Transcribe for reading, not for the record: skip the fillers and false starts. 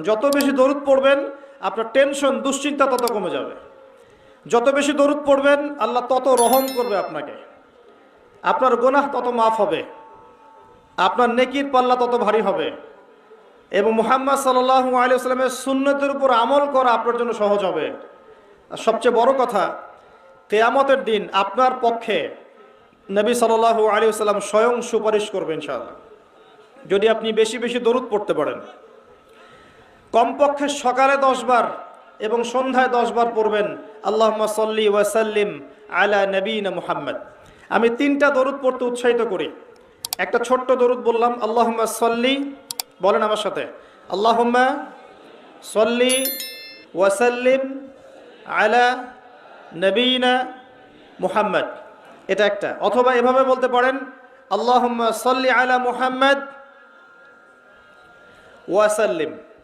যত বেশি দরুদ পড়বেন আপনার টেনশন দুশ্চিন্তা তত কমে যাবে। যত বেশি দরুদ পড়বেন আল্লাহ তত রহম করবে আপনাকে, আপনার গুনাহ তত মাফ হবে, আপনার নেকির পাল্লা তত ভারী হবে এবং মুহাম্মদ সাল্লাল্লাহু আলাইহি ওয়াসাল্লামের সুন্নতের উপর আমল করা আপনার জন্য সহজ হবে। আর সবচেয়ে বড় কথা, কিয়ামতের দিন আপনার পক্ষে নবী সাল্লাল্লাহু আলাইহি ওয়াসাল্লাম স্বয়ং সুপারিশ করবেন ইনশাআল্লাহ, যদি আপনি বেশি বেশি দরুদ পড়তে পারেন। কমপক্ষে সকালে 10 বার এবং সন্ধ্যায় 10 বার পড়বেন আল্লাহুম্মা সাল্লি ওয়া সাল্লিম আলা নবিয়িনা মুহাম্মদ। আমি 3টা দরুদ পড়তে উৎসাহিত করি। একটা ছোট্ট দরুদ বললাম, আল্লাহুম্মা সাল্লি, বলেন আমার সাথে, আল্লাহুম্মা সাল্লি ওয়া সাল্লিম আলা নবিয়িনা মুহাম্মদ, এটা একটা। অথবা এভাবে বলতে পারেন, আল্লাহুম্মা সাল্লি আলা মুহাম্মদ ওয়া সাল্লিম।